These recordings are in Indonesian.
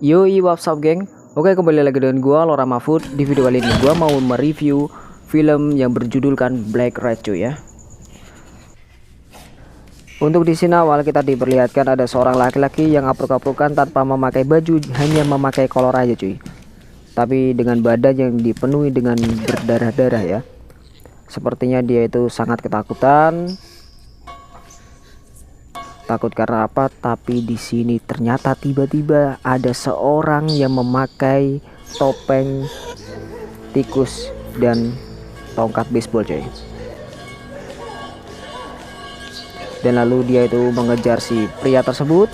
Yoi, what's up geng? Oke, kembali lagi dengan gua Lora Mahfud. Di video kali ini gua mau mereview film yang berjudulkan Black Red cuy ya. Untuk di sini awal kita diperlihatkan ada seorang laki-laki yang apruk-aprukan tanpa memakai baju, hanya memakai kolor aja cuy. Tapi dengan badan yang dipenuhi dengan berdarah-darah ya. Sepertinya dia itu sangat ketakutan. Takut karena apa? Tapi di sini ternyata tiba-tiba ada seorang yang memakai topeng tikus dan tongkat baseball coy. Dan lalu dia itu mengejar si pria tersebut.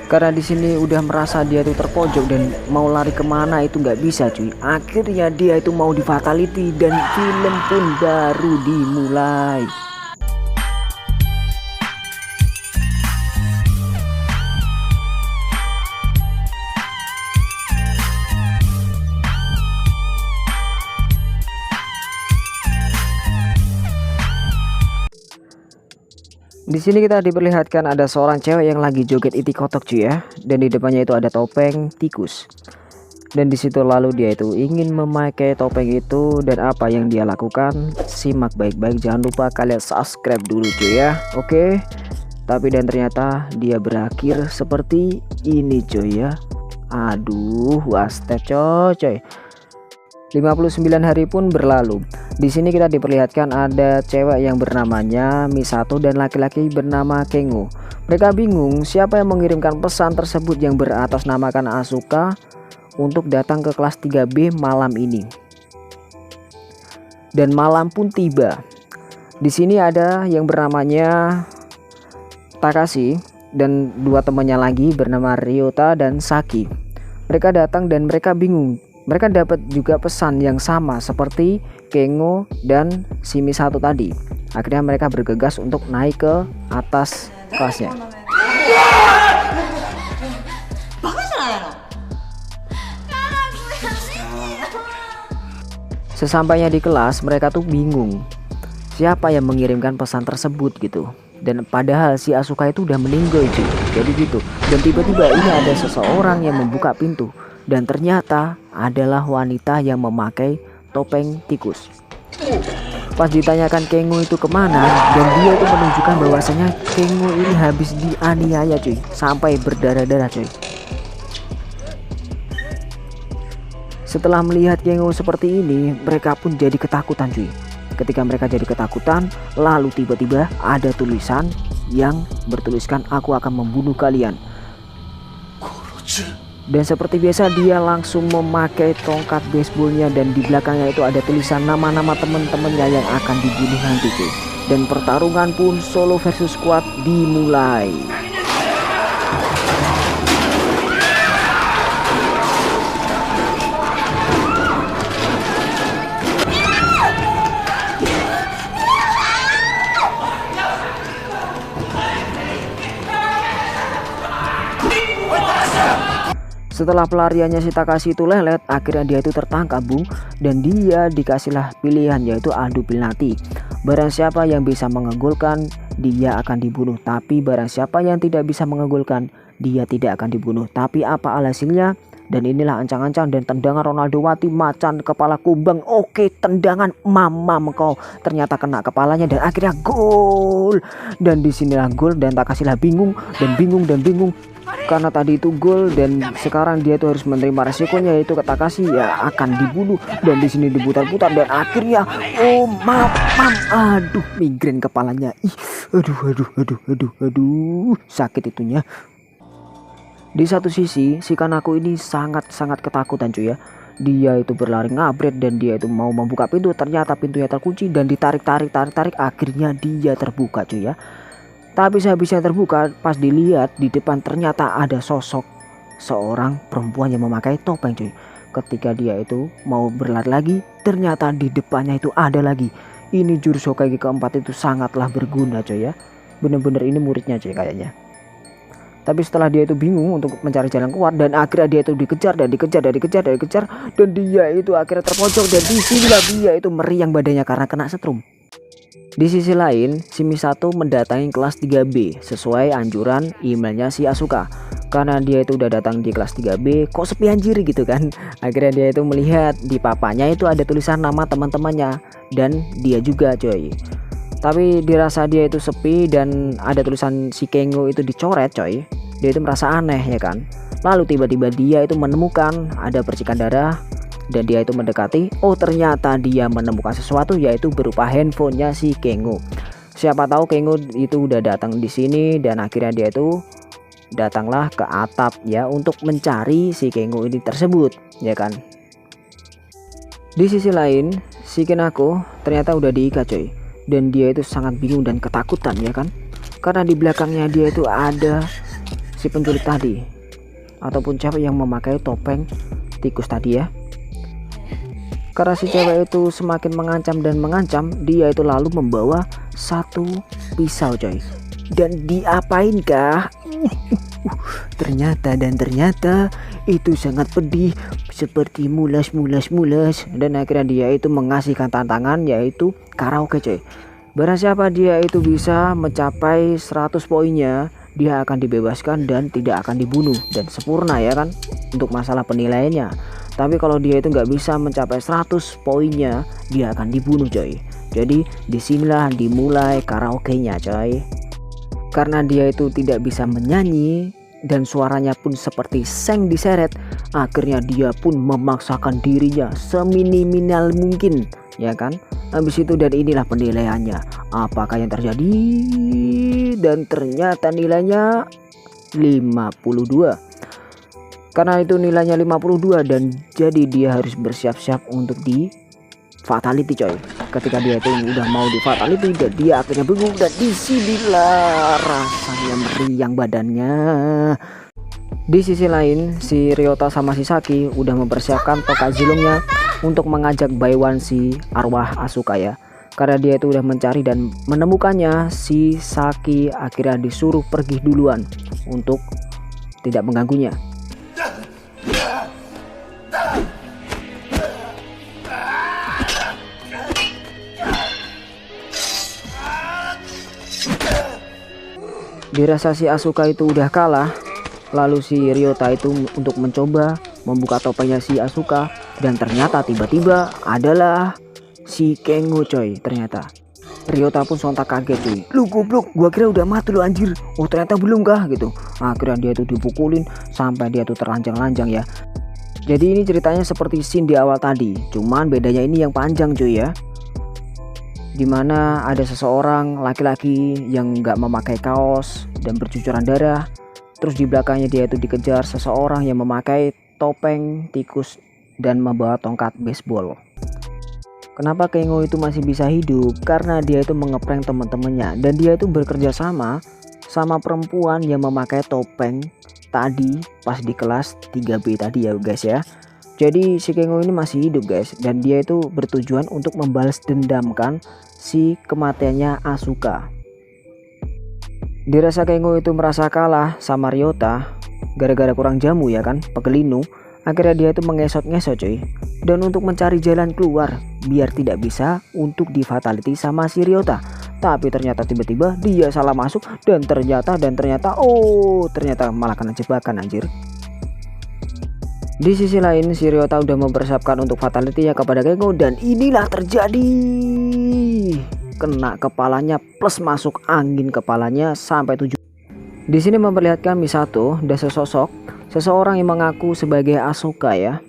Karena di sini udah merasa dia itu terpojok dan mau lari kemana itu nggak bisa cuy. Akhirnya dia itu mau di fatality dan film pun baru dimulai. Di sini kita diperlihatkan ada seorang cewek yang lagi joget itik kotok cuy ya, dan di depannya itu ada topeng tikus. Dan di situ lalu dia itu ingin memakai topeng itu, dan apa yang dia lakukan? Simak baik-baik, jangan lupa kalian subscribe dulu cuy ya. Oke. Tapi dan ternyata dia berakhir seperti ini cuy ya. Aduh, wastep coy. 59 hari pun berlalu. Di sini kita diperlihatkan ada cewek yang bernamanya Misato dan laki-laki bernama Kengo. Mereka bingung siapa yang mengirimkan pesan tersebut yang beratasnamakan Asuka untuk datang ke kelas 3B malam ini. Dan malam pun tiba. Di sini ada yang bernamanya Takashi dan dua temannya lagi bernama Ryota dan Saki. Mereka datang dan mereka bingung. Mereka dapat juga pesan yang sama seperti Kengo dan si Misato tadi. Akhirnya mereka bergegas untuk naik ke atas kelasnya. Sesampainya di kelas, mereka tuh bingung siapa yang mengirimkan pesan tersebut gitu. Dan padahal si Asuka itu udah meninggal cuy. Jadi gitu. Dan tiba-tiba ini ada seseorang yang membuka pintu. Dan ternyata adalah wanita yang memakai topeng tikus. Pas ditanyakan Kengo itu kemana, dan dia itu menunjukkan bahwasanya Kengo ini habis dianiaya cuy, sampai berdarah-darah cuy. Setelah melihat Kengo seperti ini, mereka pun jadi ketakutan cuy. Ketika mereka jadi ketakutan, lalu tiba-tiba ada tulisan yang bertuliskan aku akan membunuh kalian. Dan seperti biasa dia langsung memakai tongkat baseballnya, dan di belakangnya itu ada tulisan nama-nama teman-temannya yang akan dibunuh nanti cuy. Dan pertarungan pun solo versus squad dimulai. Setelah pelariannya si Takashi itu lelet, akhirnya dia itu tertangkap bung, dan dia dikasihlah pilihan yaitu adu penalti. Barang siapa yang bisa mengegolkan, dia akan dibunuh. Tapi barang siapa yang tidak bisa mengegolkan, dia tidak akan dibunuh. Tapi apa alhasilnya? Dan inilah ancang-ancang dan tendangan Ronaldo Wati macan kepala kumbang. Oke, tendangan mamam kau. Ternyata kena kepalanya dan akhirnya gol. Dan disinilah gol, dan Takashi lah bingung karena tadi itu gol, dan sekarang dia tuh harus menerima resikonya yaitu Takashi ya akan dibunuh. Dan di sini diputar-putar dan akhirnya oh mamam, aduh migrain kepalanya. Ih, aduh sakit itunya. Di satu sisi si Kanako ini sangat ketakutan cuy ya. Dia itu berlari ngabret dan dia itu mau membuka pintu, ternyata pintunya terkunci dan ditarik akhirnya dia terbuka cuy ya. Tapi sehabisnya terbuka, pas dilihat di depan ternyata ada sosok seorang perempuan yang memakai topeng cuy. Ketika dia itu mau berlari lagi, ternyata di depannya itu ada lagi ini jurus Hokage keempat itu sangatlah berguna coy ya. Bener-bener ini muridnya coy kayaknya. Tapi setelah dia itu bingung untuk mencari jalan keluar, dan akhirnya dia itu dikejar dan dikejar, dan dia itu akhirnya terpojok, dan disinilah dia itu meriang badannya karena kena setrum. Di sisi lain, si Misato mendatangi kelas 3B sesuai anjuran emailnya si Asuka. Karena dia itu udah datang di kelas 3B, kok sepi anjir gitu kan. Akhirnya dia itu melihat di papanya itu ada tulisan nama teman-temannya, dan dia juga coy. Tapi dirasa dia itu sepi dan ada tulisan si Kengo itu dicoret coy. Dia itu merasa aneh ya kan. Lalu tiba-tiba dia itu menemukan ada percikan darah, dan dia itu mendekati. Oh ternyata dia menemukan sesuatu, yaitu berupa handphonenya si Kengo. Siapa tahu Kengo itu udah datang di sini, dan akhirnya dia itu datanglah ke atap ya untuk mencari si Kengo ini tersebut ya kan. Di sisi lain si Kinako ternyata udah diikat coy, dan dia itu sangat bingung dan ketakutan ya kan, karena di belakangnya dia itu ada si penculik tadi, ataupun cewek yang memakai topeng tikus tadi ya. Karena si cewek itu semakin mengancam dan mengancam, dia itu lalu membawa satu pisau coy. Dan diapain kah? Ternyata itu sangat pedih, seperti mulas. Dan akhirnya dia itu mengasihkan tantangan, yaitu karaoke coy. Barang siapa dia itu bisa mencapai 100 poinnya, dia akan dibebaskan dan tidak akan dibunuh, dan sempurna ya kan untuk masalah penilaiannya. Tapi kalau dia itu nggak bisa mencapai 100 poinnya, dia akan dibunuh coy. Jadi disinilah dimulai karaoke-nya coy. Karena dia itu tidak bisa menyanyi dan suaranya pun seperti seng diseret, akhirnya dia pun memaksakan dirinya seminimal mungkin ya kan. Habis itu, dan inilah penilaiannya, apakah yang terjadi, dan ternyata nilainya 52. Karena itu nilainya 52, dan jadi dia harus bersiap-siap untuk di fatality coy. Ketika dia itu udah mau di fatality, dan dia akhirnya bingung, dan disinilah rasanya meriang badannya. Di sisi lain, si Ryota sama si Saki udah mempersiapkan toka zilongnya untuk mengajak Baiwan si arwah Asuka ya. Karena dia itu udah mencari dan menemukannya, si Saki akhirnya disuruh pergi duluan untuk tidak mengganggunya. Dirasa si Asuka itu udah kalah, lalu si Ryota itu untuk mencoba membuka topengnya si Asuka, dan ternyata tiba-tiba adalah si Kengo coy. Ternyata Ryota pun sontak kaget cuy. Lu goblok, gua kira udah mati lu anjir. Oh ternyata belum kah gitu. Akhirnya dia tuh dipukulin sampai dia tuh terlanjang-lanjang ya. Jadi ini ceritanya seperti scene di awal tadi, cuman bedanya ini yang panjang cuy ya. Dimana ada seseorang laki-laki yang nggak memakai kaos dan bercucuran darah. Terus di belakangnya dia itu dikejar seseorang yang memakai topeng tikus dan membawa tongkat baseball. Kenapa Kengo itu masih bisa hidup? Karena dia itu mengeprank teman-temannya, dan dia itu bekerja sama perempuan yang memakai topeng tadi pas di kelas 3B tadi ya guys ya. Jadi si Kengo ini masih hidup guys, dan dia itu bertujuan untuk membalas dendam kan si kematiannya Asuka. Dirasa Kengo itu merasa kalah sama Ryota gara-gara kurang jamu ya kan, pegelinu. Akhirnya dia itu mengesot-ngesot coy, dan untuk mencari jalan keluar biar tidak bisa untuk di fatality sama si Ryota. Tapi ternyata tiba-tiba dia salah masuk, dan ternyata malah kena jebakan anjir. Di sisi lain si Ryota udah mempersiapkan untuk fatality ya kepada Kengo, dan inilah terjadi. Kena kepalanya plus masuk angin kepalanya sampai 7. Di sini memperlihatkan Misato dan seseorang yang mengaku sebagai Asuka ya.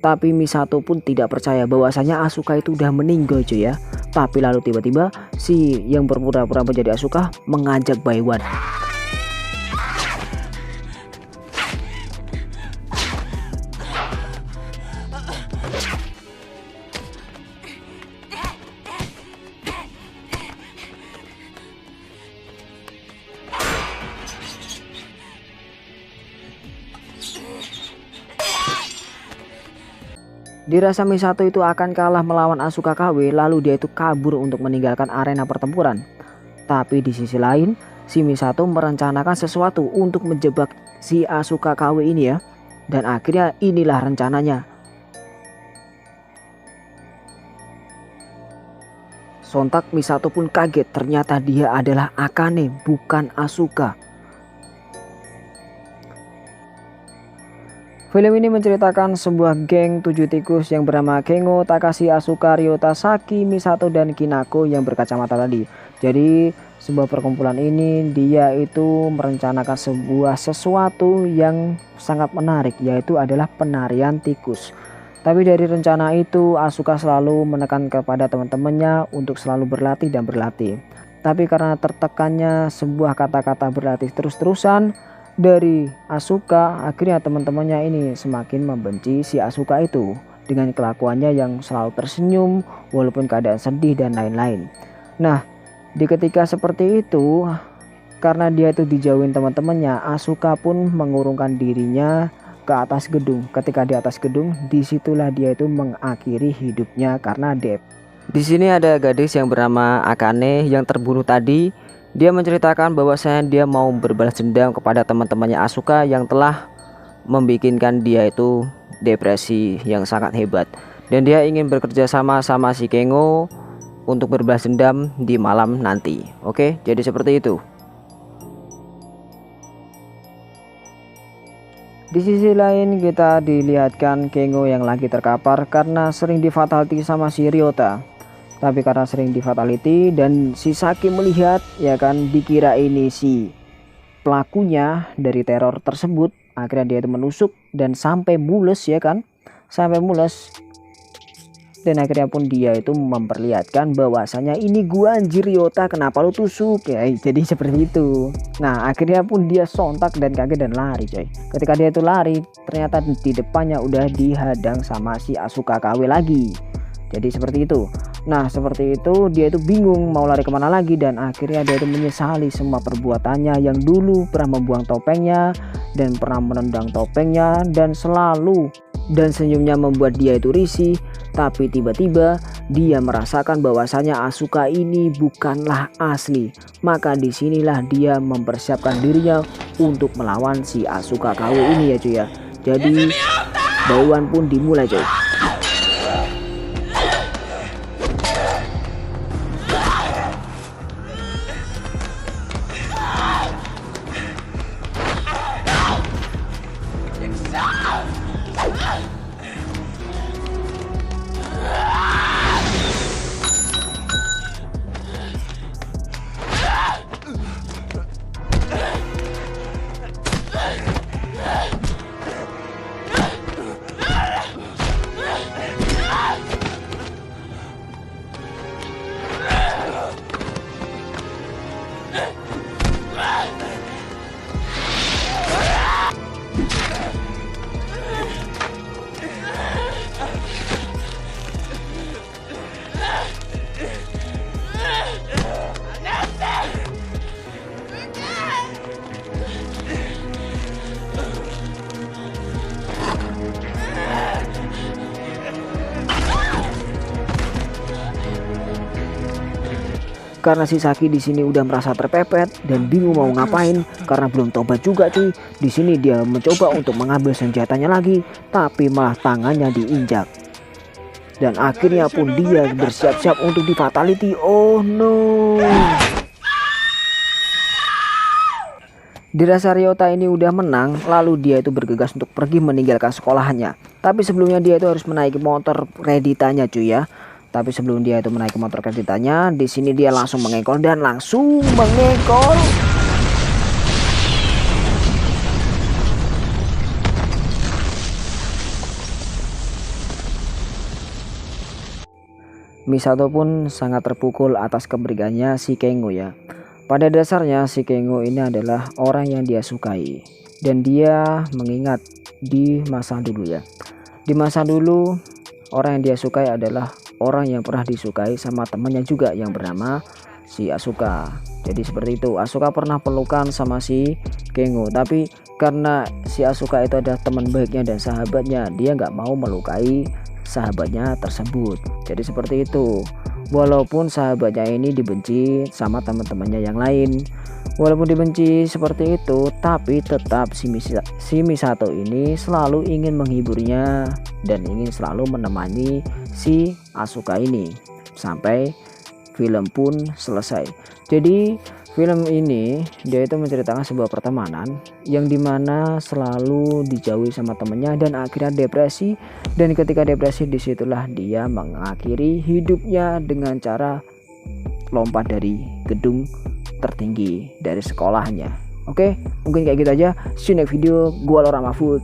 Tapi Misato pun tidak percaya bahwasanya Asuka itu udah meninggal cuy ya. Tapi lalu tiba-tiba si yang berpura-pura menjadi Asuka mengajak Baiwan. Dirasa Misato itu akan kalah melawan Asuka KW, lalu dia itu kabur untuk meninggalkan arena pertempuran. Tapi di sisi lain, si Misato merencanakan sesuatu untuk menjebak si Asuka KW ini ya. Dan akhirnya inilah rencananya. Sontak Misato pun kaget, ternyata dia adalah Akane bukan Asuka. Film ini menceritakan sebuah geng 7 tikus yang bernama Kengo, Takashi, Asuka, Ryota, Saki, Misato, dan Kinako yang berkacamata tadi. Jadi sebuah perkumpulan ini dia itu merencanakan sesuatu yang sangat menarik, yaitu adalah penarian tikus. Tapi dari rencana itu Asuka selalu menekan kepada teman-temannya untuk selalu berlatih dan berlatih. Tapi karena tertekannya sebuah kata-kata berlatih terus-terusan dari Asuka, akhirnya teman-temannya ini semakin membenci si Asuka itu dengan kelakuannya yang selalu tersenyum walaupun keadaan sedih dan lain-lain. Nah, di ketika seperti itu, karena dia itu dijauhin teman-temannya, Asuka pun mengurungkan dirinya ke atas gedung. Ketika di atas gedung, disitulah dia itu mengakhiri hidupnya karena dep. Di sini ada gadis yang bernama Akane yang terbunuh tadi. Dia menceritakan bahwasanya dia mau berbalas dendam kepada teman-temannya Asuka yang telah membikinkan dia itu depresi yang sangat hebat. Dan dia ingin bekerja sama si Kengo untuk berbalas dendam di malam nanti. Oke, jadi seperti itu. Di sisi lain kita dilihatkan Kengo yang lagi terkapar karena sering difatality sama si Ryota. Tapi karena sering difatality dan si Saki melihat ya kan, dikira ini si pelakunya dari teror tersebut, akhirnya dia itu menusuk dan sampai mules ya kan, sampai mules. Dan akhirnya pun dia itu memperlihatkan bahwasanya ini gua anjir Ryota, kenapa lu tusuk ya, jadi seperti itu. Nah akhirnya pun dia sontak dan kaget dan lari coy. Ketika dia itu lari, ternyata di depannya udah dihadang sama si Asuka KW lagi. Jadi seperti itu. Nah seperti itu dia itu bingung mau lari kemana lagi, dan akhirnya dia itu menyesali semua perbuatannya yang dulu pernah membuang topengnya dan pernah menendang topengnya, dan senyumnya membuat dia itu risih. Tapi tiba-tiba dia merasakan bahwasanya Asuka ini bukanlah asli. Maka disinilah dia mempersiapkan dirinya untuk melawan si Asuka KW ini ya cuy ya. Jadi Baiwan pun dimulai cuy. Karena si Saki di sini udah merasa terpepet dan bingung mau ngapain karena belum tobat juga cuy. Di sini dia mencoba untuk mengambil senjatanya lagi, tapi malah tangannya diinjak. Dan akhirnya pun dia bersiap-siap untuk di-fatality. Oh no. Dirasa Ryota ini udah menang, lalu dia itu bergegas untuk pergi meninggalkan sekolahannya. Tapi sebelumnya dia itu harus menaiki motor kreditannya cuy ya. Tapi sebelum dia itu menaiki motor kreditannya, di sini dia langsung mengekor dan langsung mengekor. Misato pun sangat terpukul atas keberaniannya si Kengo ya. Pada dasarnya si Kengo ini adalah orang yang dia sukai, dan dia mengingat di masa dulu ya. Di masa dulu orang yang dia sukai adalah orang yang pernah disukai sama temannya juga yang bernama si Asuka. Jadi seperti itu, Asuka pernah pelukan sama si Kengo, tapi karena si Asuka itu adalah teman baiknya dan sahabatnya, dia nggak mau melukai sahabatnya tersebut. Jadi seperti itu. Walaupun sahabatnya ini dibenci sama teman-temannya yang lain, walaupun dibenci seperti itu, tapi tetap si Misato ini selalu ingin menghiburnya dan ingin selalu menemani si Asuka ini sampai film pun selesai. Jadi film ini dia itu menceritakan sebuah pertemanan yang dimana selalu dijauhi sama temennya dan akhirnya depresi, dan ketika depresi disitulah dia mengakhiri hidupnya dengan cara lompat dari gedung tertinggi dari sekolahnya. Oke, mungkin kayak gitu aja. See you next video. Gua Lora Mahfud.